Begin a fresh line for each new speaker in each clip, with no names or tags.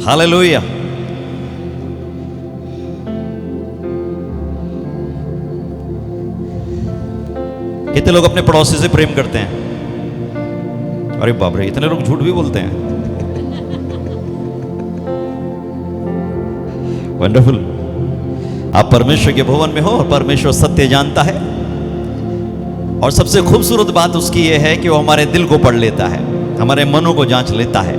Hallelujah. कितने लोग अपने पड़ोसी से प्रेम करते हैं? अरे बाप रे, इतने लोग झूठ भी बोलते हैं। वंडरफुल। आप परमेश्वर के भवन में हो और परमेश्वर सत्य जानता है, और सबसे खूबसूरत बात उसकी यह है कि वो हमारे दिल को पढ़ लेता है, हमारे मनों को जांच लेता है।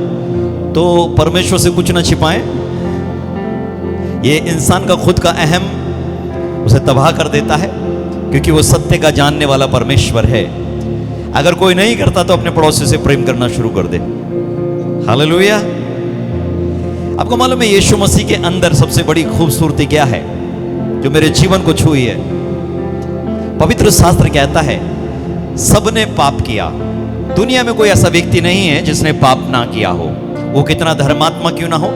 तो परमेश्वर से कुछ ना छिपाएं। ये इंसान का खुद का अहम उसे तबाह कर देता है, क्योंकि वो सत्य का जानने वाला परमेश्वर है। अगर कोई नहीं करता तो अपने पड़ोसी से प्रेम करना शुरू कर दे। हालेलुया। आपको मालूम है यीशु मसीह के अंदर सबसे बड़ी खूबसूरती क्या है जो मेरे जीवन को छुई है? पवित्र शास्त्र कहता है सबने पाप किया। दुनिया में कोई ऐसा व्यक्ति नहीं है जिसने पाप ना किया हो। वो कितना धर्मात्मा क्यों ना हो,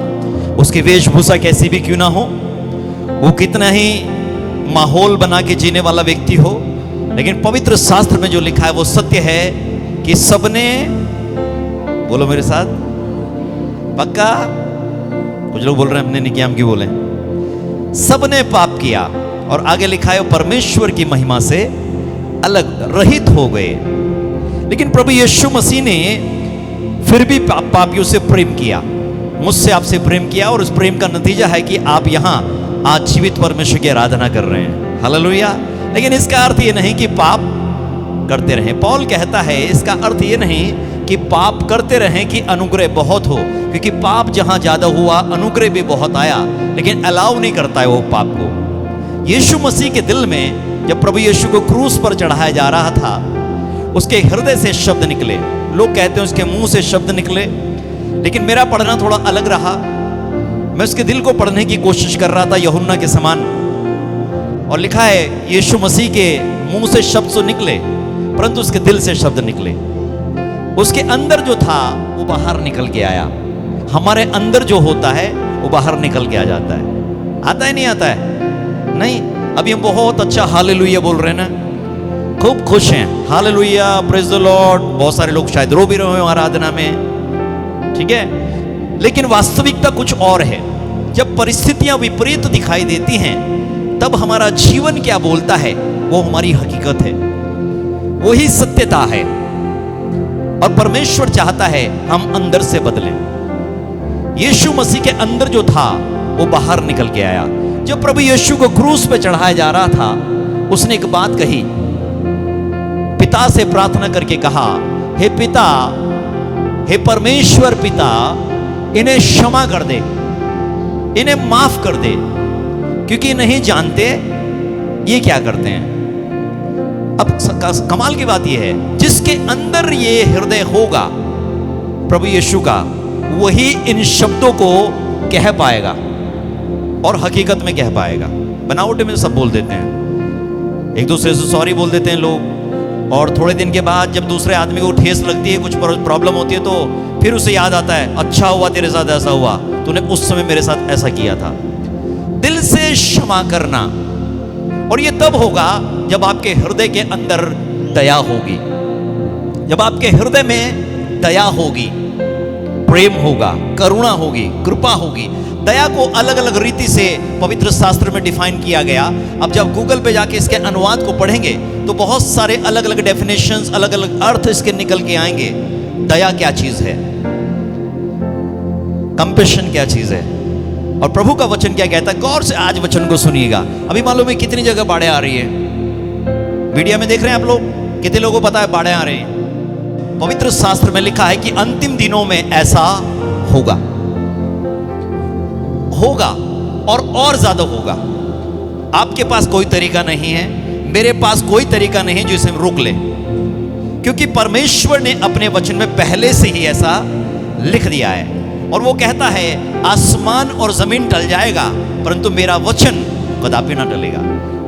उसकी वेशभूषा कैसी भी क्यों ना हो, वो कितना ही माहौल बना के जीने वाला व्यक्ति हो, लेकिन पवित्र शास्त्र में जो लिखा है वो सत्य है कि सबने, बोलो मेरे साथ, पक्का? कुछ लोग बोल रहे हैं हमने नहीं किया, हम क्यों बोले? सबने पाप किया, और आगे लिखा है परमेश्वर की महिमा से अलग रहित हो गए। लेकिन प्रभु यीशु मसीह ने फिर भी पापियों से प्रेम किया, मुझसे आपसे प्रेम किया, और उस प्रेम का नतीजा है कि आप यहां आज जीवित परमेश्वर की आराधना कर रहे हैं। हालेलुया। लेकिन इसका अर्थ ये नहीं कि पाप करते रहें। पौल कहता है इसका अर्थ ये नहीं कि पाप करते रहें कि अनुग्रह बहुत हो, क्योंकि पाप जहां ज्यादा हुआ अनुग्रह भी बहुत आया, लेकिन अलाउ नहीं करता है वो पाप को। यीशु मसीह के दिल में जब प्रभु यीशु को क्रूस पर चढ़ाया जा रहा था, उसके हृदय से शब्द निकले। लोग कहते हैं उसके मुंह से शब्द निकले, लेकिन मेरा पढ़ना थोड़ा अलग रहा। मैं उसके दिल को पढ़ने की कोशिश कर रहा था यूहन्ना के समान, और लिखा है यीशु मसीह के मुंह से शब्द तो निकले, परंतु उसके दिल से शब्द निकले। उसके अंदर जो था वो बाहर निकल के आया। हमारे अंदर जो होता है वो बाहर निकल के आ जाता है। आता है नहीं आता है? नहीं। अभी हम बहुत अच्छा हालेलुया बोल रहे हैं ना, खूब खुश हैं, हालेलुया, प्रेज द लॉर्ड। बहुत सारे लोग शायद रो भी रहे हो आराधना में, ठीक है, लेकिन वास्तविकता कुछ और है। जब परिस्थितियां विपरीत दिखाई देती हैं, तब हमारा जीवन क्या बोलता है वो हमारी हकीकत है, वही सत्यता है। और परमेश्वर चाहता है हम अंदर से बदलें। यीशु मसीह के अंदर जो था वो बाहर निकल के आया। जब प्रभु यीशु को क्रूस पे चढ़ाया जा रहा था, उसने एक बात कही, पिता से प्रार्थना करके कहा, हे पिता, हे परमेश्वर पिता, इन्हें क्षमा कर दे, इन्हें माफ कर दे, क्योंकि नहीं जानते ये क्या करते हैं। अब कमाल की बात यह है, जिसके अंदर ये हृदय होगा प्रभु यीशु का, वही इन शब्दों को कह पाएगा और हकीकत में कह पाएगा। बनावट में सब बोल देते हैं, एक दूसरे से सॉरी बोल देते हैं लोग, और थोड़े दिन के बाद जब दूसरे आदमी को ठेस लगती है, कुछ प्रॉब्लम होती है, तो फिर उसे याद आता है, अच्छा हुआ तेरे साथ ऐसा हुआ, तूने उस समय मेरे साथ ऐसा किया था। दिल से क्षमा करना, और ये तब होगा जब आपके हृदय के अंदर दया होगी, जब आपके हृदय में दया होगी, प्रेम होगा, करुणा होगी, कृपा होगी। दया को अलग अलग रीति से पवित्र शास्त्र में डिफाइन किया गया। अब जब गूगल पे जाके इसके अनुवाद को पढ़ेंगे तो बहुत सारे अलग अलग डेफिनेशंस, अलग अलग अर्थ इसके निकल के आएंगे। दया क्या चीज है, कंपैशन क्या चीज है, और प्रभु का वचन क्या कहता है। गौर से आज वचन को सुनिएगा। अभी मालूम है कितनी जगह बाढ़ें आ रही है, मीडिया में देख रहे हैं आप लोग, कितने लोगों को पता है बाढ़ें आ रही हैं। पवित्र शास्त्र में लिखा है कि अंतिम दिनों में ऐसा होगा, होगा और ज्यादा होगा। आपके पास कोई तरीका नहीं है, मेरे पास कोई तरीका नहीं है जो इसे रोक ले, क्योंकि परमेश्वर ने अपने वचन में पहले से ही ऐसा लिख दिया है। और वो कहता है आसमान और जमीन टल जाएगा, परंतु मेरा वचन कदापि ना टलेगा।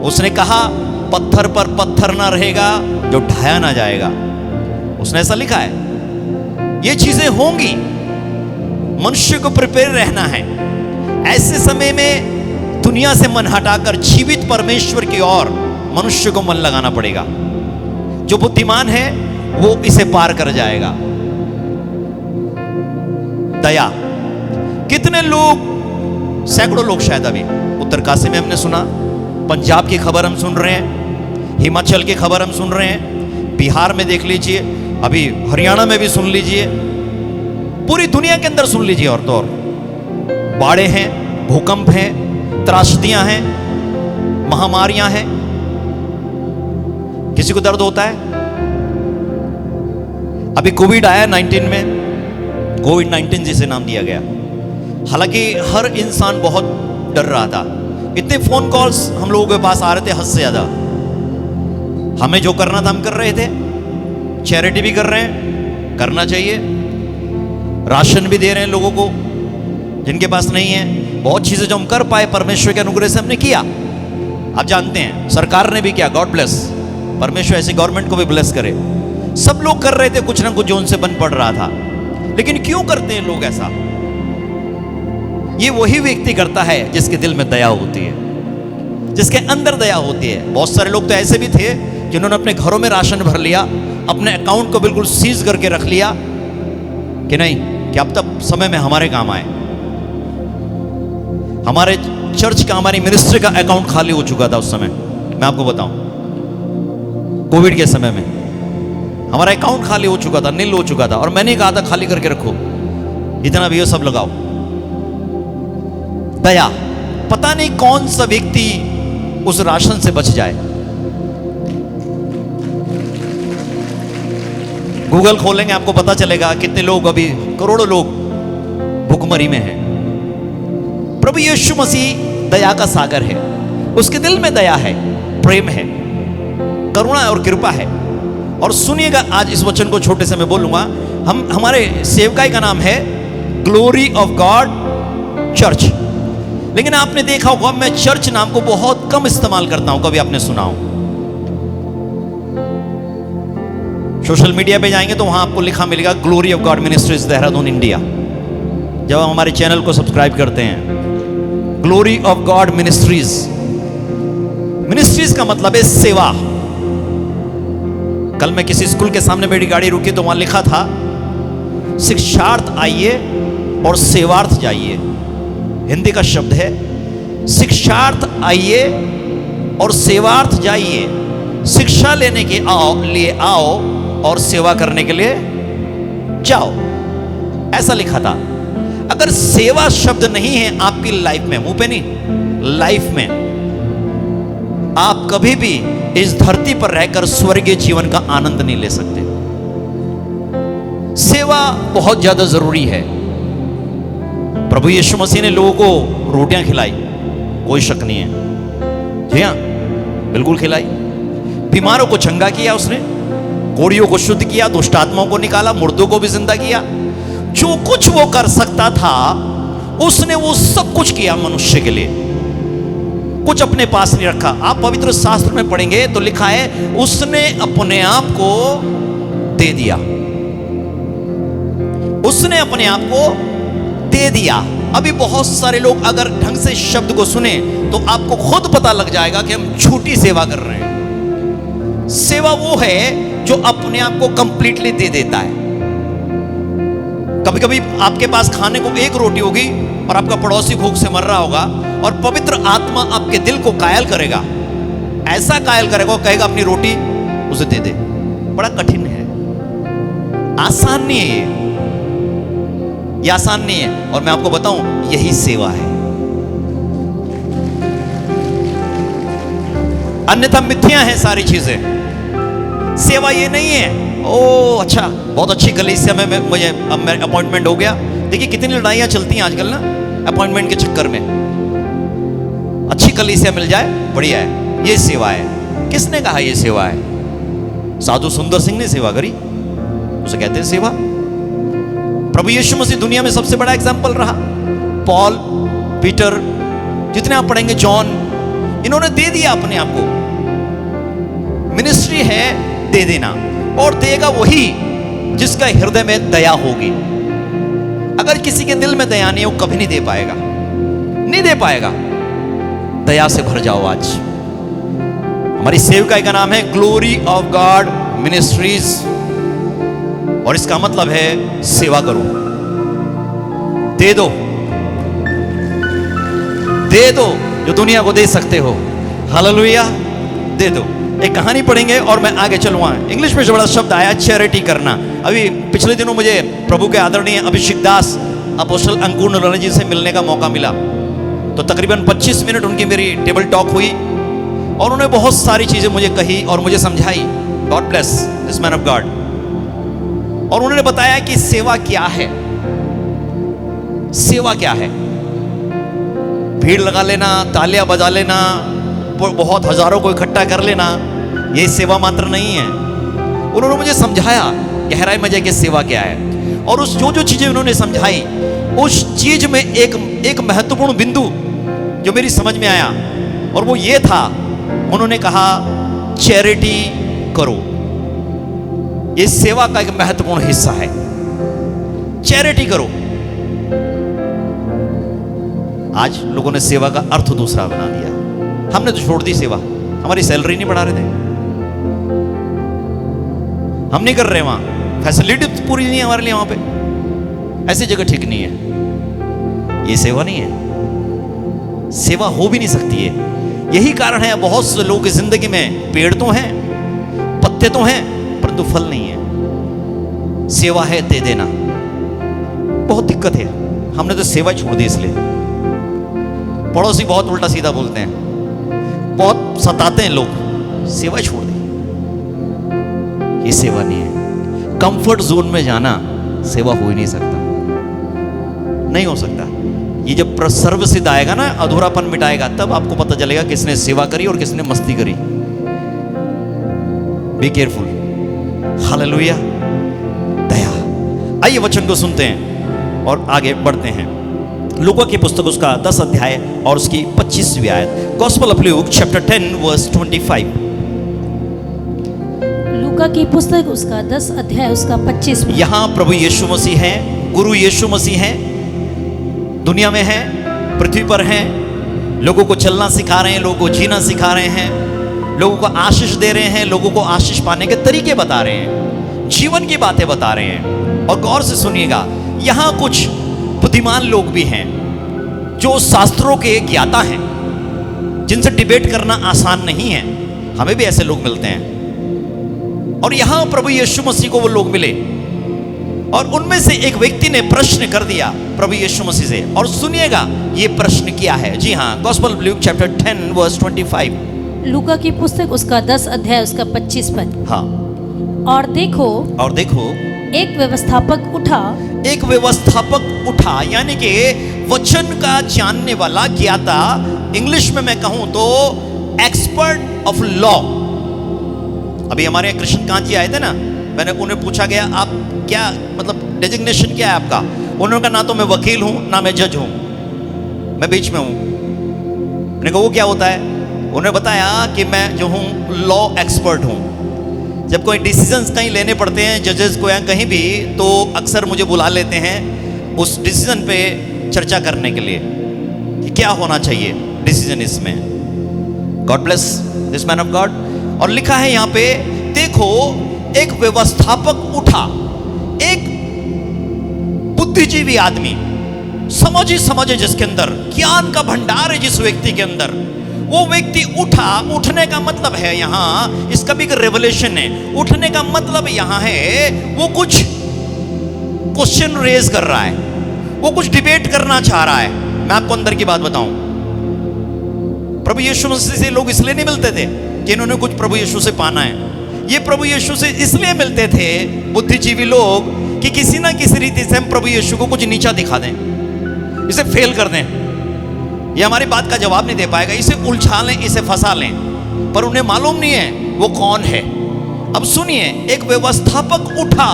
उसने कहा पत्थर पर पत्थर ना रहेगा जो ढाया ना जाएगा, उसने ऐसा लिखा है। ये चीजें होंगी, मनुष्य को प्रिपेयर रहना है। ऐसे समय में दुनिया से मन हटाकर जीवित परमेश्वर की ओर मनुष्य को मन लगाना पड़ेगा। जो बुद्धिमान है वो इसे पार कर जाएगा। दया, कितने लोग, सैकड़ों लोग शायद अभी उत्तरकाशी में हमने सुना, पंजाब की खबर हम सुन रहे हैं, हिमाचल की खबर हम सुन रहे हैं, बिहार में देख लीजिए, अभी हरियाणा में भी सुन लीजिए, पूरी दुनिया के अंदर सुन लीजिए। और तो और बाढ़े हैं, भूकंप हैं, त्रासदियां हैं, महामारियां हैं। किसी को दर्द होता है? अभी कोविड आया 19 में, कोविड-19 जिसे नाम दिया गया। हालांकि हर इंसान बहुत डर रहा था। इतने फोन कॉल्स हम लोगों के पास आ रहे थे, हद से ज्यादा। हमें जो करना था हम कर रहे थे, चैरिटी भी कर रहे हैं, करना चाहिए, राशन भी दे रहे हैं लोगों को जिनके पास नहीं है। बहुत चीजें जो हम कर पाए परमेश्वर के अनुग्रह से हमने किया। आप जानते हैं सरकार ने भी किया, गॉड ब्लेस, परमेश्वर ऐसी गवर्नमेंट को भी ब्लेस करे। सब लोग कर रहे थे कुछ ना कुछ जो उनसे बन पड़ रहा था। लेकिन क्यों करते हैं लोग ऐसा? ये वही व्यक्ति करता है जिसके दिल में दया होती है, जिसके अंदर दया होती है। बहुत सारे लोग तो ऐसे भी थे जिन्होंने अपने घरों में राशन भर लिया, अपने अकाउंट को बिल्कुल सीज करके रख लिया कि नहीं, कि अब तक समय में हमारे काम आए। हमारे चर्च का, हमारी मिनिस्ट्री का अकाउंट खाली हो चुका था उस समय। मैं आपको बताऊं, कोविड के समय में हमारा अकाउंट खाली हो चुका था, नील हो चुका था। और मैंने कहा था खाली करके रखो, इतना भी हो सब लगाओ। दया, पता नहीं कौन सा व्यक्ति उस राशन से बच जाए। गूगल खोलेंगे आपको पता चलेगा कितने लोग, अभी करोड़ों लोग भूखमरी में हैं। प्रभु यीशु मसीह दया का सागर है, उसके दिल में दया है, प्रेम है, करुणा और कृपा है। और सुनिएगा, आज इस वचन को छोटे से मैं बोलूंगा। हमारे सेवकाई का नाम है ग्लोरी ऑफ गॉड चर्च। लेकिन आपने देखा होगा मैं चर्च नाम को बहुत कम इस्तेमाल करता हूं, कभी आपने सुना हो? सोशल मीडिया पे जाएंगे तो वहां आपको लिखा मिलेगा glory of God ministries Dehradun India. जब हम हमारे चैनल को सब्सक्राइब करते हैं, glory of God ministries. Ministries का मतलब है सेवा। कल मैं किसी स्कूल के सामने मेरी गाड़ी रुकी तो वहां लिखा था, शिक्षार्थ आइए और सेवार्थ जाइए। हिंदी का शब्द है, शिक्षार्थ आइए और सेवार्थ जाइए। शिक्षा लेने के लिए आओ और सेवा करने के लिए जाओ, ऐसा लिखा था। अगर सेवा शब्द नहीं है आपकी लाइफ में, मुंह पे नहीं, लाइफ में, आप कभी भी इस धरती पर रहकर स्वर्गीय जीवन का आनंद नहीं ले सकते। सेवा बहुत ज्यादा जरूरी है। प्रभु यीशु मसीह ने लोगों को रोटियां खिलाई, कोई शक नहीं है, जी हां, बिल्कुल खिलाई। बीमारों को चंगा किया उसने, कोढ़ियों को शुद्ध किया, दुष्ट आत्माओं को निकाला, मुर्दों को भी जिंदा किया। जो कुछ वो कर सकता था उसने वो सब कुछ किया मनुष्य के लिए, कुछ अपने पास नहीं रखा। आप पवित्र शास्त्र में पढ़ेंगे तो लिखा है उसने अपने आप को दे दिया, उसने अपने आप को दे दिया। अभी बहुत सारे लोग अगर ढंग से शब्द को सुने तो आपको खुद पता लग जाएगा कि हम झूठी सेवा कर रहे हैं। सेवा वो है जो अपने आप को कंप्लीटली दे देता है। कभी कभी आपके पास खाने को एक रोटी होगी और आपका पड़ोसी भूख से मर रहा होगा, और पवित्र आत्मा आपके दिल को कायल करेगा, ऐसा कायल करेगा, कहेगा अपनी रोटी उसे दे दे। बड़ा कठिन है, आसान नहीं है ये आसान नहीं है। और मैं आपको बताऊं, यही सेवा है, अन्यथा मिथ्या है सारी चीजें। सेवा ये नहीं है ओ अच्छा बहुत अच्छी कलीसिया में मुझे अब मेरा अपॉइंटमेंट हो गया। देखिए कितनी लड़ाइयां चलती हैं आजकल ना अपॉइंटमेंट के चक्कर में। अच्छी कलीसिया मिल जाए बढ़िया है, ये सेवा है। किसने कहा ये सेवा है? साधु सुंदर सिंह ने सेवा करी, उसे कहते हैं सेवा। प्रभु यीशु मसीह दुनिया में सबसे बड़ा एग्जाम्पल रहा। पॉल, पीटर, जितने आप पढ़ेंगे, जॉन, इन्होंने दे दिया अपने आप को। मिनिस्ट्री है दे देना, और देगा वही जिसका हृदय में दया होगी। अगर किसी के दिल में दया नहीं है वो कभी नहीं दे पाएगा, नहीं दे पाएगा। दया से भर जाओ आज। हमारी सेवकाई का नाम है ग्लोरी ऑफ गॉड मिनिस्ट्रीज, और इसका मतलब है सेवा करो, दे दो, दे दो जो दुनिया को दे सकते हो। हालेलुया, दे दो। एक कहानी पढ़ेंगे और मैं आगे चलूँगा। इंग्लिश में जो बड़ा शब्द आया चैरिटी करना। अभी पिछले दिनों मुझे प्रभु के आदरणीय अभिषेक दास अपोस्टल अंकुर नलोनी जी से मिलने का मौका मिला। तो तकरीबन 25 मिनट उनकी मेरी टेबल टॉक हुई और उन्होंने बहुत सारी चीज़ें मुझे कही और मुझे समझाई। God bless this man of God. और उन्होंने बताया कि सेवा क्या है। सेवा क्या है? भीड़ लगा लेना, तालियां बजा लेना, बहुत हजारों को इकट्ठा कर लेना, ये सेवा मात्र नहीं है। उन्होंने मुझे समझाया गहराई में जाके सेवा क्या है। और उस जो चीजें उन्होंने समझाई, उस चीज में एक महत्वपूर्ण बिंदु जो मेरी समझ में आया और वो ये था, उन्होंने कहा चैरिटी करो। ये सेवा का एक महत्वपूर्ण हिस्सा है। चैरिटी करो। आज लोगों ने सेवा का अर्थ दूसरा बना दिया। हमने तो छोड़ दी सेवा। हमारी सैलरी नहीं बढ़ा रहे थे, हम नहीं कर रहे, वहां फैसिलिटी पूरी नहीं है हमारे लिए, वहां पे ऐसी जगह ठीक नहीं है। ये सेवा नहीं है, सेवा हो भी नहीं सकती है। यही कारण है बहुत से लोगों की जिंदगी में पेड़ तो हैं, पत्ते तो हैं, परंतु फल नहीं है। सेवा है दे देना। बहुत दिक्कत है। हमने तो सेवा छोड़ दी। इसलिए पड़ोसी बहुत उल्टा सीधा बोलते हैं, बहुत सताते हैं लोग, सेवा छोड़ दी। ये सेवा नहीं है। कंफर्ट जोन में जाना सेवा हो ही नहीं सकता, नहीं हो सकता। ये जब सर्व सिद्ध आएगा ना, अधूरापन मिटाएगा, तब आपको पता चलेगा किसने सेवा करी और किसने मस्ती करी। Be careful. हालेलुया, दया। आइए वचन को सुनते हैं और आगे बढ़ते हैं। लूका की पुस्तक उसका 10 अध्याय और उसकी 25वीं आयत। Gospel of Luke chapter 10 verse 25।
लूका की पुस्तक उसका 10 अध्याय उसका 25।
यहां प्रभु यीशु मसीह हैं, गुरु यीशु मसीह हैं, दुनिया में हैं, पृथ्वी पर हैं, लोगों को चलना सिखा रहे हैं, लोगों को जीना सिखा रहे हैं, लोगों को आशीष दे रहे हैं, लोगों को आशीष पाने के तरीके बता रहे हैं, जीवन की बातें बता रहे हैं। और गौर से सुनिएगा, यहां कुछ बुद्धिमान लोग भी हैं जो शास्त्रों के ज्ञाता हैं, जिनसे डिबेट करना आसान नहीं है। हमें भी ऐसे लोग मिलते हैं। और यहां प्रभु यीशु मसीह को वो लोग मिले और उनमें से एक व्यक्ति ने प्रश्न कर दिया प्रभु यीशु मसीह से। और सुनिएगा ये प्रश्न क्या है। जी हां, gospel of Luke chapter 10 verse 25।
लूका की पुस्तक उसका 10 अध्याय उसका 25 पद।
हाँ।
और देखो एक व्यवस्थापक उठा।
एक व्यवस्थापक उठा, यानी कि वचन का जानने वाला, ज्ञाता, इंग्लिश में मैं कहूं तो एक्सपर्ट ऑफ लॉ। अभी हमारे यहाँ कृष्णकांत जी आए थे ना, मैंने उन्हें पूछा गया आप क्या मतलब डेजिग्नेशन क्या है आपका। उन्होंने कहा ना तो मैं वकील हूं ना मैं जज हूं, मैं बीच में हूं। मैंने कहा वो क्या होता है? उन्होंने बताया कि मैं जो हूं लॉ एक्सपर्ट हूं। जब कोई डिसीजंस कहीं लेने पड़ते हैं जजेस को या कहीं भी, तो अक्सर मुझे बुला लेते हैं उस डिसीजन पे चर्चा करने के लिए कि क्या होना चाहिए डिसीजन इसमें। God bless this man of God. और लिखा है यहाँ पे, देखो एक व्यवस्थापक उठा, एक बुद्धिजीवी आदमी, समझे जिसके अंदर ज्ञान का भंडार है, जिस व्यक्ति के अंदर, वो व्यक्ति उठा। उठने का मतलब है यहां, इसका भी एक रेवलेशन है। उठने का मतलब यहां है वो कुछ क्वेश्चन रेज कर रहा है, वो कुछ डिबेट करना चाह रहा है। मैं आपको अंदर की बात बताऊं, प्रभु यीशु मसीह से लोग इसलिए नहीं मिलते थे कि इन्होंने कुछ प्रभु यीशु से पाना है। ये प्रभु यीशु से इसलिए मिलते थे बुद्धिजीवी लोग कि किसी ना किसी रीति से हम प्रभु यीशु को कुछ नीचा दिखा दें, इसे फेल कर दें, ये हमारी बात का जवाब नहीं दे पाएगा, इसे उलझा लें, इसे फंसा लें। पर उन्हें मालूम नहीं है वो कौन है। अब सुनिए, एक व्यवस्थापक उठा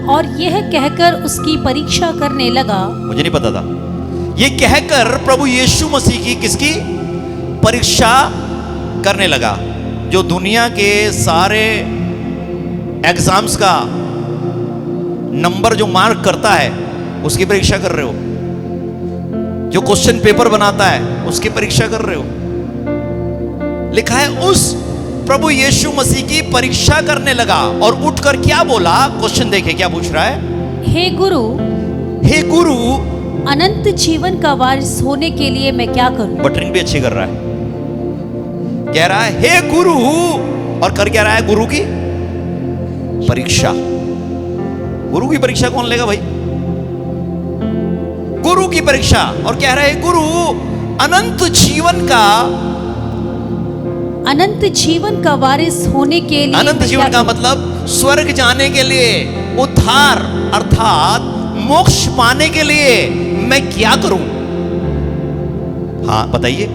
और यह कहकर उसकी परीक्षा करने लगा।
मुझे नहीं पता था। ये कहकर प्रभु यीशु मसीह की किसकी परीक्षा करने लगा? जो दुनिया के सारे एग्जाम्स का नंबर जो मार्क करता है उसकी परीक्षा कर रहे हो, जो क्वेश्चन पेपर बनाता है उसकी परीक्षा कर रहे हो। लिखा है उस प्रभु यीशु मसीह की परीक्षा करने लगा और उठकर क्या बोला? क्वेश्चन देखे क्या पूछ रहा है।
हे गुरु अनंत जीवन का वारिस होने के लिए मैं क्या करूं?
बटरिंग भी अच्छी कर रहा है। कह रहा है हे गुरु, और कर क्या रहा है? गुरु की परीक्षा। गुरु की परीक्षा कौन लेगा भाई? गुरु की परीक्षा। और कह रहा है गुरु, अनंत जीवन का वारिस होने के लिए अनंत
मैं
जीवन
क्या
का
करूं?
मतलब स्वर्ग जाने के लिए, उद्धार अर्थात मोक्ष पाने के लिए मैं क्या करूं? हाँ बताइए।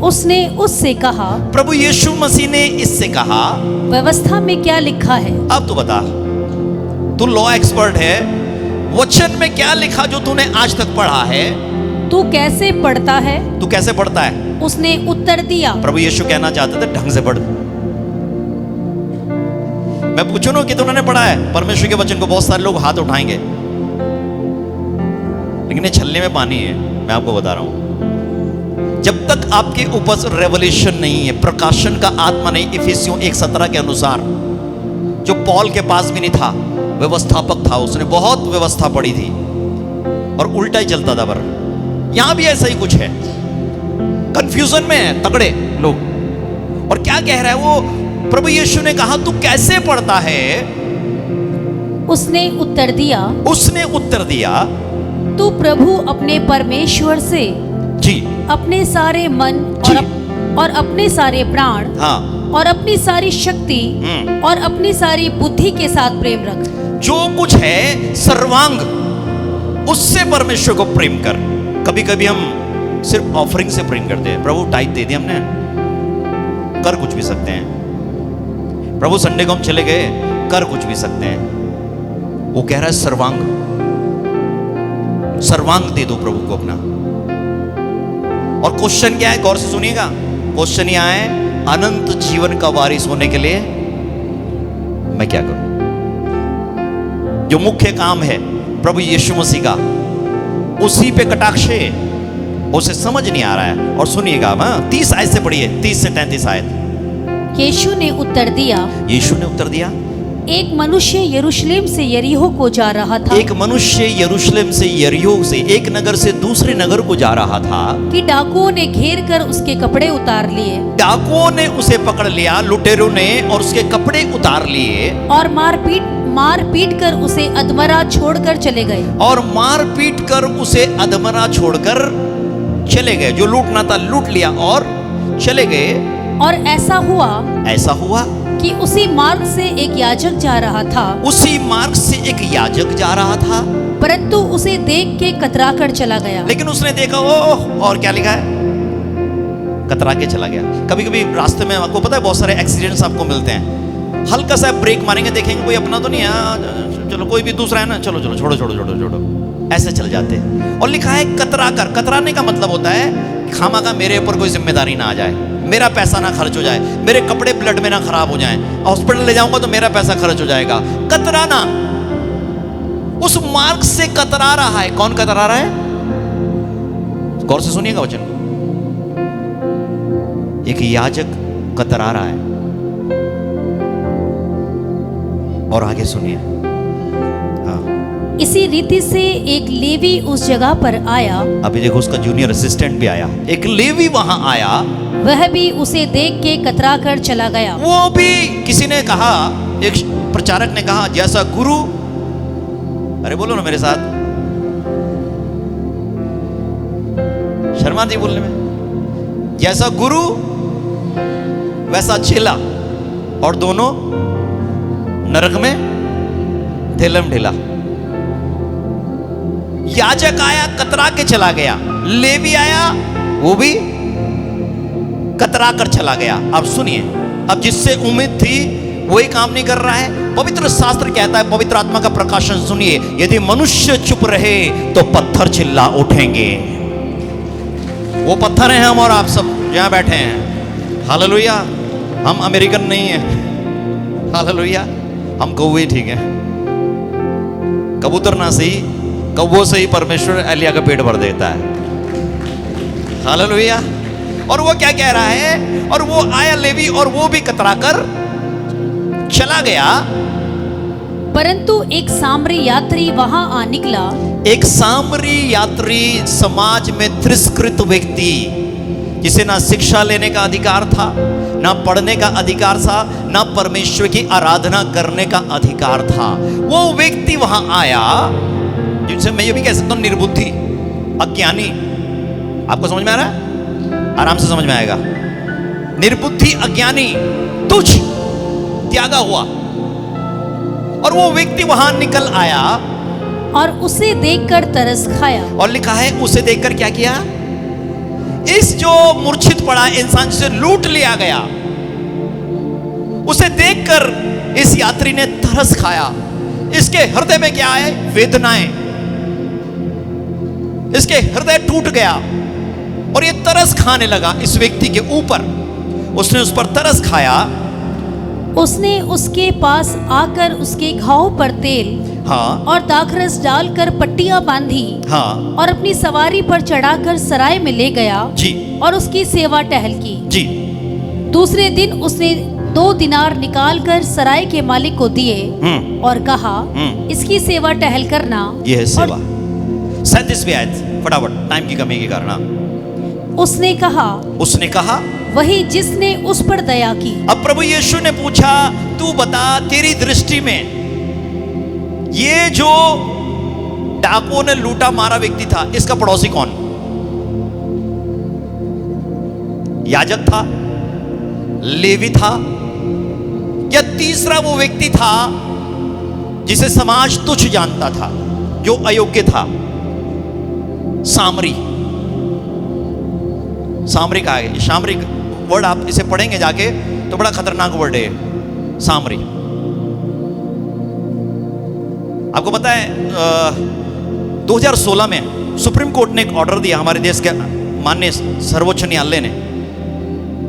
उसने उससे कहा,
प्रभु यीशु मसीह ने इससे कहा,
व्यवस्था में क्या लिखा है?
अब तू बता, तू लॉ एक्सपर्ट है, वचन में क्या लिखा जो तूने आज तक पढ़ा है?
तू कैसे पढ़ता है?
तू कैसे पढ़ता है?
उसने उत्तर दिया,
प्रभु यीशु कहना चाहते थे ढंग से पढ़। मैं पूछूं ना कि तुमने पढ़ा है परमेश्वर के वचन को, बहुत सारे लोग हाथ उठाएंगे, लेकिन ये छलने में पानी है। मैं आपको बता रहा हूं, जब तक आपके ऊपर रेवलेशन नहीं है, प्रकाशन का आत्मा नहीं, इफिसियों 1:17 के अनुसार, जो पॉल के पास भी नहीं था, व्यवस्थापक था, उसने बहुत व्यवस्था पढ़ी थी और उल्टा ही चलता था। पर यहां भी ऐसा ही कुछ है, कंफ्यूजन में है तगड़े लोग। और क्या कह रहा है वो? प्रभु यीशु ने कहा तू कैसे पढ़ता है?
उसने उत्तर दिया, तू प्रभु अपने परमेश्वर से
जी
अपने सारे मन
जी।
और अपने सारे प्राण
हाँ,
और अपनी सारी शक्ति और अपनी सारी बुद्धि के साथ प्रेम रख।
जो कुछ है सर्वांग, उससे परमेश्वर को प्रेम कर। कभी कभी हम सिर्फ ऑफरिंग से प्रेम करते हैं। प्रभु टाइप दे दिया हमने, कर कुछ भी सकते हैं। प्रभु संडे को हम चले गए, कर कुछ भी सकते हैं। वो कह रहा है सर्वांग, सर्वांग दे दो प्रभु को अपना। और क्वेश्चन क्या है? गौर से सुनिएगा। क्वेश्चन यह है, अनंत जीवन का वारिस होने के लिए मैं क्या करूं? जो मुख्य काम है प्रभु यीशु मसीह का, उसी पे कटाक्षे, उसे समझ नहीं आ रहा है। और सुनिएगा, 30 आयत से पढ़िए, 30 से 33 आयत।
यीशु ने उत्तर दिया, एक मनुष्य यरूशलेम से यरीहो को जा रहा था।
एक मनुष्य यरूशलेम से यरीहो से, एक नगर से दूसरे नगर को जा रहा था,
कि डाकुओं ने घेर कर उसके कपड़े उतार लिए
डाकुओं ने उसे पकड़ लिया, लुटेरों ने, और उसके कपड़े उतार लिए
और मार पीट कर उसे अधमरा छोड़कर चले गए।
जो लूटना था लूट लिया और चले गए।
और ऐसा हुआ कि उसी मार्ग से एक याजक जा रहा था, परंतु उसे देख के कतरा कर चला गया।
लेकिन उसने देखा, ओह, और क्या लिखा है? कतरा के चला गया। कभी कभी रास्ते में आपको पता है बहुत सारे एक्सीडेंट्स आपको मिलते हैं, हल्का सा ब्रेक मारेंगे, देखेंगे कोई अपना तो नहीं है, चलो कोई भी दूसरा है ना, चलो छोड़ो, ऐसे चल जाते हैं। और लिखा है कतरा कर। कतराने का मतलब होता है खामा का मेरे ऊपर कोई जिम्मेदारी ना आ जाए, मेरा पैसा ना खर्च हो जाए, मेरे कपड़े ब्लड में ना खराब हो जाएं, हॉस्पिटल ले जाऊंगा तो मेरा पैसा खर्च हो जाएगा। कतराना, उस मार्ग से कतरा रहा है। कौन कतरा रहा है? गौर से सुनिएगा वचन। एक याजक कतरा रहा है। और आगे सुनिए। हाँ,
इसी रीति से एक लेवी उस जगह पर आया।
अभी देखो, उसका जूनियर असिस्टेंट भी आया, एक लेवी वहां आया,
वह भी उसे देख के कतरा कर चला गया।
वो भी, किसी ने कहा, एक प्रचारक ने कहा, जैसा गुरु, अरे बोलो ना मेरे साथ, शर्मा थी बोलने में, जैसा गुरु वैसा चेला, और दोनों नरक में ठेलम ठेला। याजक आया, कतरा के चला गया, लेवी आया, वो भी कतरा कर चला गया। अब सुनिए, अब जिससे उम्मीद थी वही काम नहीं कर रहा है। पवित्र शास्त्र कहता है, पवित्र आत्मा का प्रकाशन सुनिए, यदि मनुष्य चुप रहे तो पत्थर चिल्ला उठेंगे। वो पत्थर हैं हम और आप सब जहां बैठे हैं। हालेलुया। हम अमेरिकन नहीं है। हालेलुया। हम कौवे ठीक है, कबूतर ना सही, कौवों से ही परमेश्वर एलिया का पेट भर देता है। हालेलुया। और वो क्या कह रहा है? और वो आया लेवी, और वो भी कतरा कर चला गया।
परंतु एक सामरी यात्री वहां आ निकला,
एक सामरी यात्री समाज में तिरस्कृत व्यक्ति, जिसे ना शिक्षा लेने का अधिकार था, ना पढ़ने का अधिकार था, ना परमेश्वर की आराधना करने का अधिकार था, वो व्यक्ति वहां आया, जिनसे मैं ये भी कह सकता हूं निर्बुद्धि, अज्ञानी। आपको समझ में आ रहा है? आराम से समझ में आएगा। निर्बुद्धि, अज्ञानी, तुच्छ, त्यागा हुआ, और वो व्यक्ति वहां निकल आया
और उसे देखकर तरस खाया।
और लिखा है उसे देखकर क्या किया? इस जो मूर्छित पड़ा इंसान जिसे लूट लिया गया, उसे देखकर इस यात्री ने तरस खाया। इसके हृदय में क्या है? वेदनाएं। इसके हृदय टूट गया और ये तरस खाने लगा इस व्यक्ति के ऊपर। उसने उस पर तरस खाया।
उसने उसके पास आकर उसके घाव पर तेल
हाँ
और दाखरस डालकर पट्टियां बांधी
हाँ
और अपनी सवारी पर चढ़ाकर सराय में ले गया
जी
और उसकी सेवा टहल की।
जी।
दूसरे दिन उसने 2 दिनार निकालकर सराय के मालिक को दिए और कहा, इसकी सेवा टहल करना।
यह है सेवा। 37वीं आयत, फटाफट, टाइम की कमी के कारण।
उसने कहा वही जिसने उस पर दया की।
अब प्रभु यीशु ने पूछा, तू बता, तेरी दृष्टि में ये जो डाकुओं ने लूटा मारा व्यक्ति था, इसका पड़ोसी कौन? याजक था, लेवी था, या तीसरा वो व्यक्ति था जिसे समाज तुच्छ जानता था, जो अयोग्य था? सामरी। सामरी कहा गया। सामरी वर्ड आप इसे पढ़ेंगे जाके तो बड़ा खतरनाक वर्ड है सामरी। आपको पता है 2016 में सुप्रीम कोर्ट ने एक ऑर्डर दिया हमारे देश के माननीय सर्वोच्च न्यायालय ने,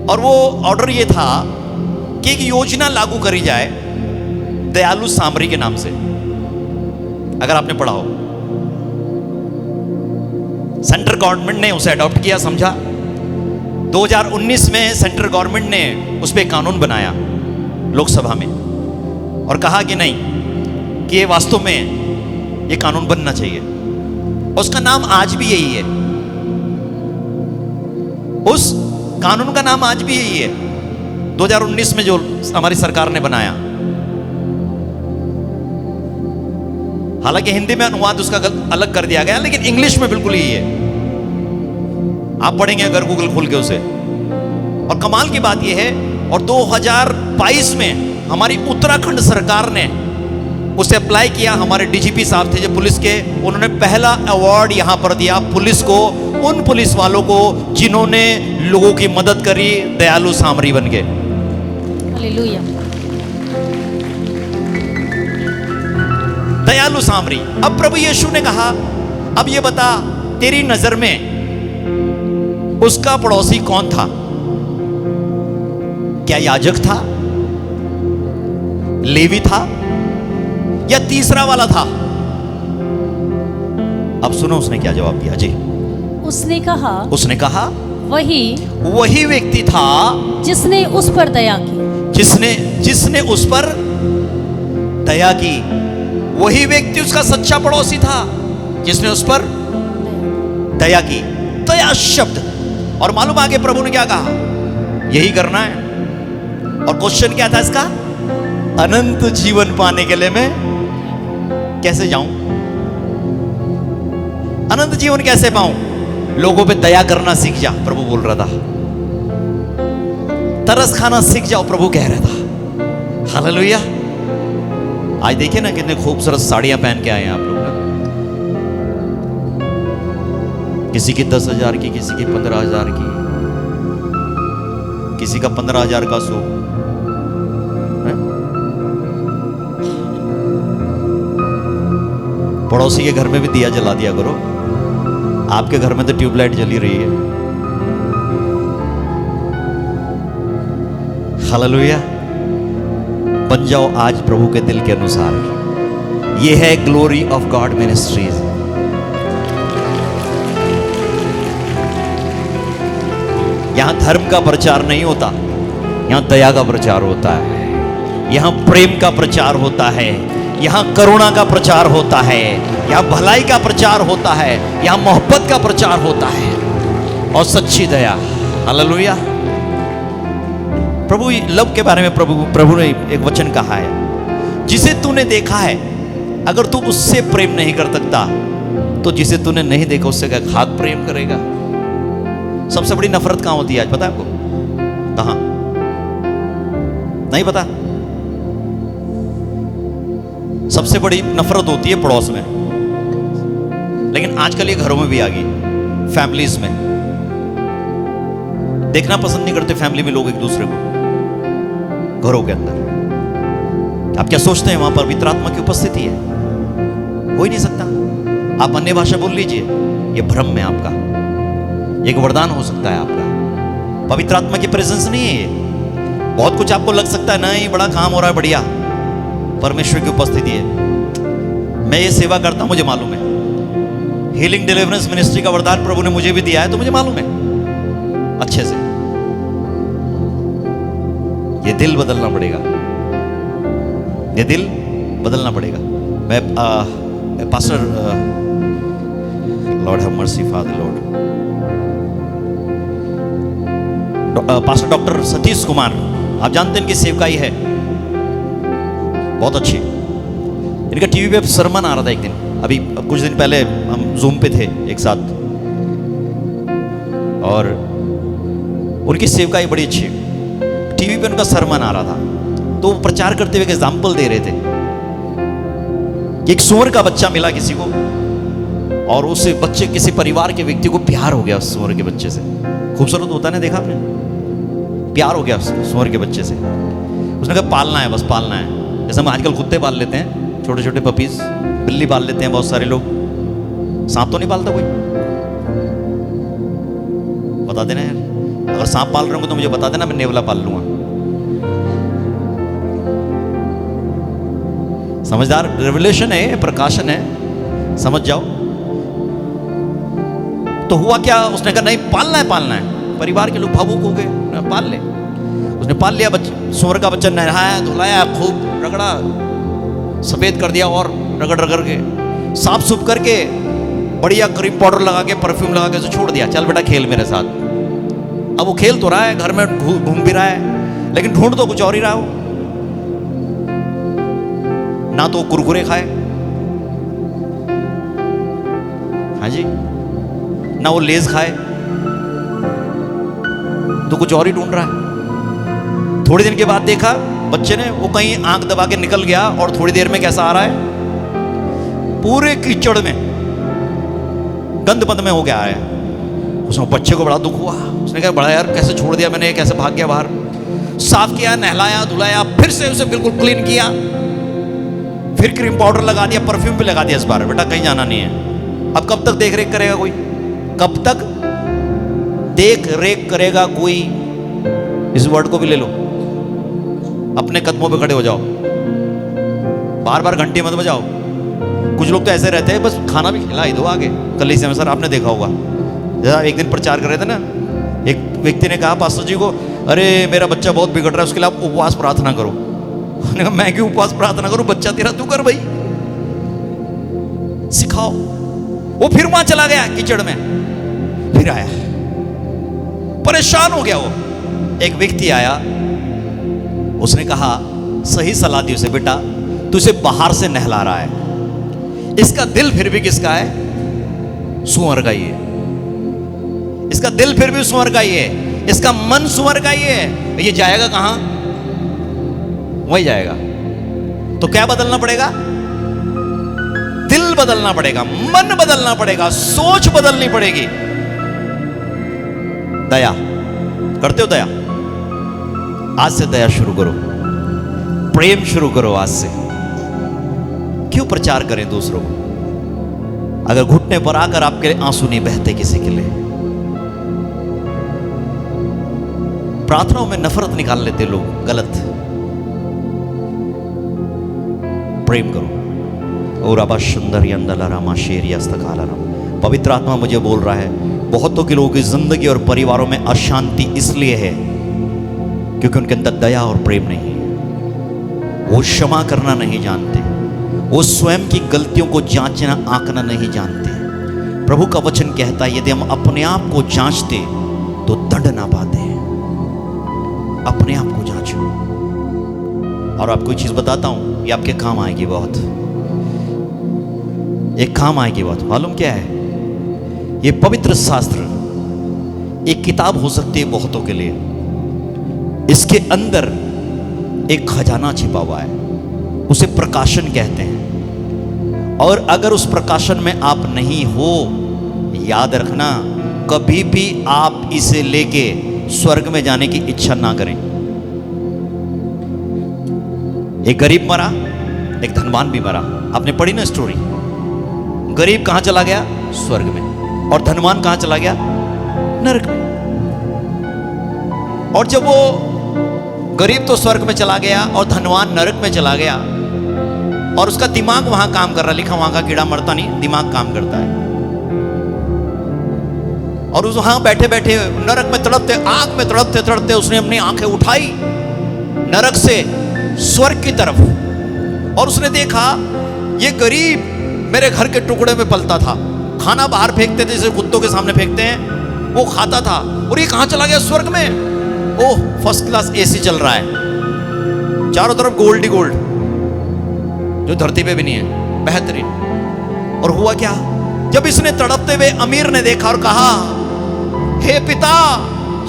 और वो ऑर्डर ये था कि एक योजना लागू करी जाए दयालु सामरी के नाम से। अगर आपने पढ़ा हो, सेंट्रल गवर्नमेंट ने उसे अडॉप्ट किया, समझा। 2019 में सेंट्रल गवर्नमेंट ने उस पर कानून बनाया लोकसभा में, और कहा कि नहीं, कि ये वास्तव में ये कानून बनना चाहिए। उसका नाम आज भी यही है। उस कानून का नाम आज भी यही है, 2019 में जो हमारी सरकार ने बनाया। हालांकि हिंदी में अनुवाद उसका अलग कर दिया गया, लेकिन इंग्लिश में बिल्कुल यही है। आप पढ़ेंगे अगर गूगल खोल के उसे। और कमाल की बात यह है, और 2022 में हमारी उत्तराखंड सरकार ने उसे अप्लाई किया। हमारे डीजीपी साहब थे जो पुलिस के, उन्होंने पहला अवार्ड यहां पर दिया पुलिस को, उन पुलिस वालों को जिन्होंने लोगों की मदद करी, दयालु सामरी बन गए।
हालेलुया।
दयालु सामरी। अब प्रभु यीशु ने कहा, अब ये बता, तेरी नजर में उसका पड़ोसी कौन था? क्या याजक था, लेवी था, या तीसरा वाला था? अब सुनो उसने क्या जवाब दिया जी। उसने कहा वही व्यक्ति था
जिसने उस पर दया की।
जिसने उस पर दया की। वही व्यक्ति उसका सच्चा पड़ोसी था जिसने उस पर दया की। दया शब्द। और मालूम आगे प्रभु ने क्या कहा? यही करना है। और क्वेश्चन क्या था इसका? अनंत जीवन पाने के लिए मैं कैसे जाऊं? अनंत जीवन कैसे पाऊं? लोगों पे दया करना सीख जा, प्रभु बोल रहा था। तरस खाना सीख जाओ, प्रभु कह रहा था। हालेलुया। आज देखिए ना कितने खूबसूरत साड़ियां पहन के आए हैं आप लोग ना। किसी की 10,000 की, किसी की 15,000 की, किसी का 15,000 का सूट। पड़ोसी के घर में भी दिया जला दिया करो। आपके घर में तो ट्यूबलाइट जली रही है। हालेलुया। बन जाओ आज प्रभु के दिल के अनुसार। ये है ग्लोरी ऑफ गॉड मिनिस्ट्रीज। यहां धर्म का प्रचार नहीं होता, यहां दया का प्रचार होता है। यहां प्रेम का प्रचार होता है, यहां करुणा का प्रचार होता है। यहाँ भलाई का प्रचार होता है, यहाँ मोहब्बत का प्रचार होता है और सच्ची दया। हालेलुया। प्रभु लव के बारे में प्रभु ने एक वचन कहा है, जिसे तूने देखा है अगर तू उससे प्रेम नहीं कर सकता तो जिसे तूने नहीं देखा उससे क्या खाक प्रेम करेगा। सबसे बड़ी नफरत कहां होती है आज पता है आपको? कहां? नहीं पता? सबसे बड़ी नफरत होती है पड़ोस में, लेकिन आजकल ये घरों में भी आ गई, फैमिलीज में। देखना पसंद नहीं करते फैमिली में लोग एक दूसरे को, घरों के अंदर। आप क्या सोचते हैं वहां पर पवित्र आत्मा की उपस्थिति है? हो ही नहीं सकता। आप अन्य भाषा बोल लीजिए, ये भ्रम है आपका, एक वरदान हो सकता है आपका। पवित्र आत्मा की प्रेजेंस नहीं है ये। बहुत कुछ आपको लग सकता है, नहीं बड़ा काम हो रहा है, बढ़िया, परमेश्वर की उपस्थिति है। मैं ये सेवा करता हूं, मुझे मालूम है। हीलिंग डिलीवरेंस मिनिस्ट्री का वरदान प्रभु ने मुझे भी दिया है, तो मुझे मालूम है अच्छे से। ये दिल बदलना पड़ेगा, ये दिल बदलना पड़ेगा। मैं pastor Lord have mercy father Lord, pastor doctor Satish Kumar, आप जानते हैं इनकी सेवकाई है बहुत अच्छी। इनका टीवी पे सरमन आ रहा था एक दिन, अभी कुछ दिन पहले हम जूम पे थे एक साथ, और उनकी सेवकाई बड़ी अच्छी। टीवी पे उनका सरमन आ रहा था, तो वो प्रचार करते हुए एक एग्जाम्पल दे रहे थे कि एक सूअर का बच्चा मिला किसी को, और उस बच्चे, किसी परिवार के व्यक्ति को प्यार हो गया उस सूअर के बच्चे से। खूबसूरत होता है ना, देखा आपने? प्यार हो गया सूअर के बच्चे से। उसने कहा पालना है, बस पालना है। जैसे हम आजकल कुत्ते पाल लेते हैं, छोटे छोटे पपीज, बिल्ली पाल लेते हैं बहुत सारे लोग, सांप तो नहीं पालता कोई? बता देना यार, अगर सांप पाल रहे हो तो मुझे बता देना, मैं नेवला पाल लूंगा। समझदार, रेवलेशन है, प्रकाशन है, समझ जाओ। तो हुआ क्या, उसने कहा नहीं पालना है, पालना है। परिवार के लोग भावुक हो गए, पाल ले। उसने पाल लिया, सूअर का बच्चा नहलाया धुलाया, खूब रगड़ा, सफेद कर दिया, और रगड़ रगड़ के साफ सुफ करके बढ़िया क्रीम पाउडर लगा के, परफ्यूम लगा के उसे छोड़ दिया, चल बेटा खेल मेरे साथ। अब वो खेल तो रहा है, घर में घूम भी रहा है, लेकिन ढूंढ तो कुछ और ही रहा हो। ना तो कुरकुरे खाए, हाँ जी, ना वो लेज खाए, तो कुछ और ही ढूंढ रहा है। थोड़ी दिन के बाद देखा बच्चे ने, वो कहीं आंख दबा के निकल गया, और थोड़ी देर में कैसा आ रहा है, पूरे कीचड़ में, गंद बंद में हो गया है। उसमें बच्चे को बड़ा दुख हुआ। उसने कहा बड़ा यार, कैसे छोड़ दिया मैंने, कैसे भाग गया बाहर। साफ किया, नहलाया धुलाया, फिर से उसे बिल्कुल क्लीन किया, फिर क्रीम पाउडर लगा दिया, परफ्यूम भी लगा दिया। इस बार बेटा कहीं जाना नहीं है। अब कब तक देख रेख करेगा कोई? कब तक देख रेख करेगा कोई? इस वर्ड को भी ले लो, अपने कदमों पे खड़े हो जाओ, बार बार घंटी मत बजाओ। कुछ लोग तो ऐसे रहते हैं, बस खाना भी खिला ही दो आगे। कलीसिया में सर आपने देखा होगा, जरा एक दिन प्रचार कर रहे थे ना, एक व्यक्ति ने कहा पास्टर जी को, अरे मेरा बच्चा बहुत बिगड़ रहा है, उसके लिए आप उपवास प्रार्थना करो। उन्होंने कहा मैं क्यों उपवास प्रार्थना करूं, बच्चा तेरा तू कर भाई, सिखाओ। वो फिर वहां चला गया कीचड़ में, फिर आया, परेशान हो गया। वो एक व्यक्ति आया, उसने कहा, सही सलाह दी उसे, बेटा तू इसे बाहर से नहला रहा है, इसका दिल फिर भी किसका है? सूअर का ही है। इसका दिल फिर भी सूअर का ही है, इसका मन सूअर का ही है। ये जाएगा कहां? वही जाएगा। तो क्या बदलना पड़ेगा? दिल बदलना पड़ेगा, मन बदलना पड़ेगा, सोच बदलनी पड़ेगी। दया करते हो? दया आज से दया शुरू करो, प्रेम शुरू करो आज से। क्यों प्रचार करें दूसरों को, अगर घुटने पर आकर आपके आंसू नहीं बहते किसी के लिए? प्रार्थनाओं में नफरत निकाल लेते लोग, गलत। प्रेम करो। और आबा सुंदर यंदला रामा शेर यस्तकाला राम। पवित्र आत्मा मुझे बोल रहा है, बहुतों के लोगों की जिंदगी और परिवारों में अशांति इसलिए है क्योंकि उनके अंदर दया और प्रेम नहीं है। वो क्षमा करना नहीं जानते, वो स्वयं की गलतियों को जांचना आंकना नहीं जानते। प्रभु का वचन कहता है यदि हम अपने आप को जांचते तो दंड ना पाते। अपने आप को जांचो। और आपको एक चीज बताता हूं, ये आपके काम आएगी बहुत, एक काम आएगी बहुत। मालूम क्या है? ये पवित्र शास्त्र एक किताब हो सकती है बहुतों के लिए। इसके अंदर एक खजाना छिपा हुआ है, उसे प्रकाशन कहते हैं। और अगर उस प्रकाशन में आप नहीं हो, याद रखना कभी भी आप इसे लेके स्वर्ग में जाने की इच्छा ना करें। एक गरीब मरा, एक धनवान भी मरा। आपने पढ़ी ना स्टोरी? गरीब कहां चला गया? स्वर्ग में। और धनवान कहां चला गया? नरक में। और जब वो गरीब तो स्वर्ग में चला गया और धनवान नरक में चला गया, और उसका दिमाग वहां काम कर रहा, लिखा वहां का कीड़ा मरता नहीं, दिमाग काम करता है। और उस वहां बैठे बैठे नरक में तड़पते, आग में तड़पते तड़पते उसने अपनी आंखें उठाई नरक से स्वर्ग की तरफ, और उसने देखा ये गरीब मेरे घर के टुकड़े में पलता था, खाना बाहर फेंकते थे जैसे कुत्तों के सामने फेंकते हैं, वो खाता था। और ये कहां चला गया? स्वर्ग में। ओह, फर्स्ट क्लास एसी चल रहा है, चारों तरफ गोल्ड ही गोल्ड, जो धरती पे भी नहीं है, बेहतरीन। और हुआ क्या? जब इसने तड़पते हुए अमीर ने देखा और कहा हे पिता,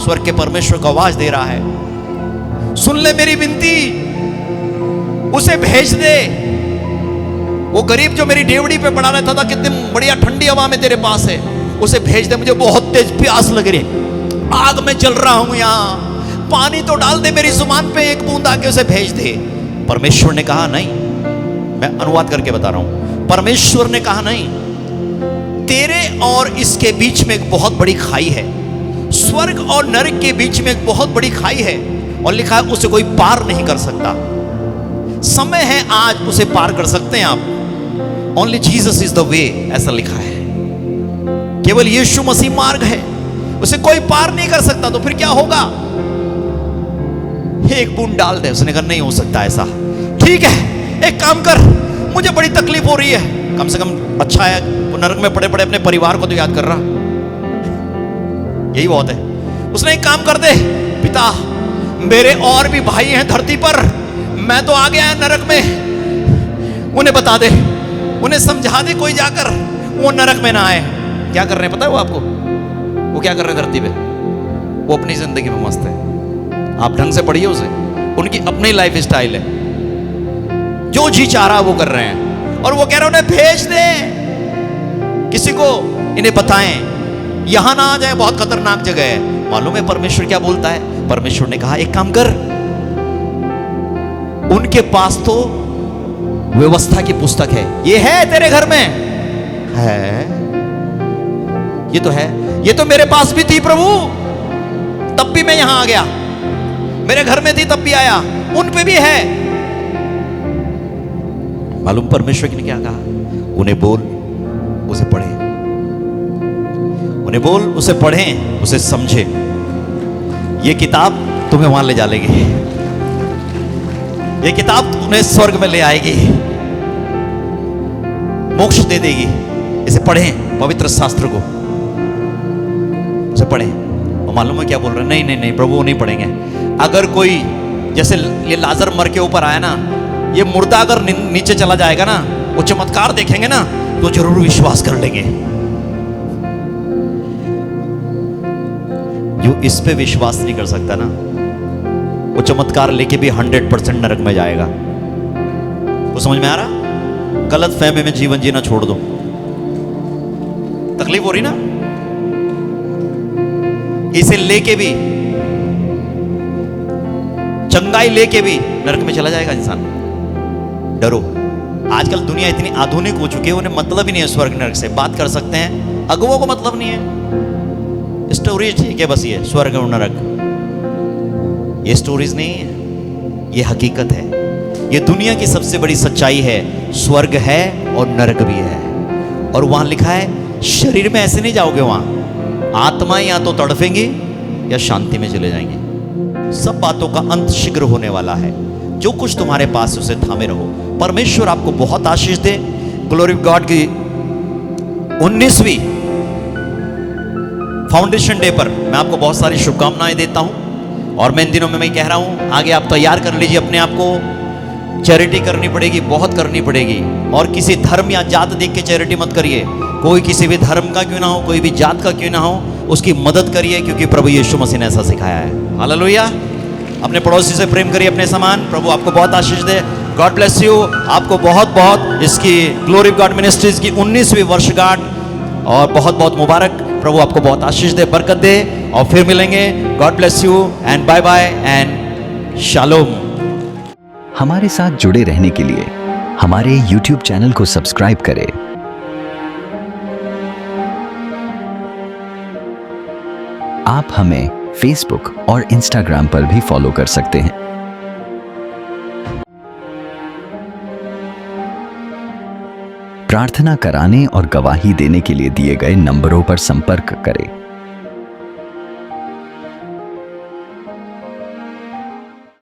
स्वर्ग के परमेश्वर को आवाज दे रहा है, सुन ले मेरी विनती, उसे भेज दे। वो गरीब जो मेरी डेवड़ी पे पड़ा रहता था, कितनी बढ़िया ठंडी हवा में तेरे पास है, उसे भेज दे, मुझे बहुत तेज प्यास लग रही, आग में जल रहा हूं यहां, पानी तो डाल दे मेरी जुबान पे, एक बूंद आके उसे भेज दे। परमेश्वर ने कहा नहीं, मैं अनुवाद करके बता रहा हूं। परमेश्वर ने कहा नहीं, तेरे और इसके बीच में एक बहुत बड़ी खाई है, स्वर्ग और नरक के बीच में एक बहुत बड़ी खाई है, और लिखा है उसे कोई पार नहीं कर सकता। समय है आज, उसे पार कर सकते हैं आप। Only Jesus is the way, ऐसा लिखा है। केवल यीशु मसीह मार्ग है, उसे कोई पार नहीं कर सकता। तो फिर क्या होगा? एक बूंद डाल दे। उसने कहा नहीं हो सकता ऐसा। ठीक है, एक काम कर, मुझे बड़ी तकलीफ हो रही है, कम से कम अच्छा है वो नरक में पड़े पड़े अपने परिवार को तो याद कर रहा, यही बहुत है। उसने एक काम कर दे, पिता मेरे और भी भाई हैं धरती पर, मैं तो आ गया नरक में, उन्हें बता दे, उन्हें समझा दे, कोई जाकर वो नरक में ना आए। क्या कर रहे हैं पता है वो आपको? वो क्या कर रहे हैं धरती पे? वो अपनी जिंदगी में मस्त है। आप ढंग से पढ़िए उसे, उनकी अपनी लाइफ स्टाइल है, जो जी चाह रहा वो कर रहे हैं। और वो कह रहे उन्हें भेज दे, किसी को इन्हें बताएं, यहां ना आ जाए, बहुत खतरनाक जगह है। मालूम है परमेश्वर क्या बोलता है? परमेश्वर ने कहा एक काम कर, उनके पास तो व्यवस्था की पुस्तक है, ये है तेरे घर में है, ये तो है, ये तो मेरे पास भी थी प्रभु, तब भी मैं यहां आ गया, मेरे घर में थी तब भी आया, उन पे भी है। मालूम परमेश्वर ने क्या कहा? उन्हें बोल, उसे पढ़े, उन्हें बोल, उसे पढ़ें, उसे समझे। ये किताब तुम्हें वहां ले जा लेगी, ये किताब तुम्हें स्वर्ग में ले आएगी, मोक्ष दे देगी। इसे पढ़ें, पवित्र शास्त्र को, उसे पढ़ें। और मालूम है क्या बोल रहे हैं? नहीं नहीं नहीं प्रभु, नहीं पढ़ेंगे। अगर कोई जैसे ये लाजर मर के ऊपर आया ना, ये मुर्दा अगर नीचे चला जाएगा ना, वो चमत्कार देखेंगे ना, तो जरूर विश्वास कर लेंगे। जो इस पे विश्वास नहीं कर सकता ना, वो चमत्कार लेके भी 100% नरक में जाएगा। वो समझ में आ रहा? गलत फहमी में जीवन जीना छोड़ दो। तकलीफ हो रही ना, इसे लेके भी, चंगाई लेके भी नरक में चला जाएगा इंसान। डरो, आजकल दुनिया इतनी आधुनिक हो चुकी है, उन्हें मतलब ही नहीं है स्वर्ग नरक से। बात कर सकते हैं, अगुओं को मतलब नहीं है, स्टोरीज ठीक है बस, ये स्वर्ग और नरक, ये स्टोरीज नहीं है, ये हकीकत है। ये दुनिया की सबसे बड़ी सच्चाई है, स्वर्ग है और नरक भी है। और वहां लिखा है शरीर में ऐसे नहीं जाओगे, वहां आत्मा या तो तड़फेंगी या शांति में चले जाएंगे। सब बातों का अंत शीघ्र होने वाला है। जो कुछ तुम्हारे पास उसे थामे रहो। परमेश्वर आपको बहुत आशीष दे। ग्लोरी ऑफ गॉड की 19वीं फाउंडेशन डे पर मैं आपको बहुत सारी शुभकामनाएं देता हूं। और मैं इन दिनों में मैं कह रहा हूं, आगे आप तैयार कर लीजिए अपने आप को। चैरिटी करनी पड़ेगी, बहुत करनी पड़ेगी। और किसी धर्म या जात देख के चैरिटी मत करिए। कोई किसी भी धर्म का क्यों ना हो, कोई भी जात का क्यों ना हो, उसकी मदद करिए, क्योंकि प्रभु यीशु मसीह ने ऐसा सिखाया है। हालेलुया। अपने पड़ोसी से प्रेम करिए अपने समान। प्रभु आपको बहुत आशीष दे। God bless you. आपको बहुत बहुत इसकी ग्लोरी ऑफ गॉड मिनिस्ट्रीज की 19वीं वर्षगांठ और बहुत बहुत मुबारक। प्रभु आपको बहुत आशीष दे, बरकत दे। और फिर मिलेंगे। God bless you and bye bye and shalom.
हमारे साथ जुड़े रहने के लिए हमारे YouTube चैनल को सब्सक्राइब करें। आप हमें Facebook और Instagram पर भी फॉलो कर सकते हैं। प्रार्थना कराने और गवाही देने के लिए दिए गए नंबरों पर संपर्क करें।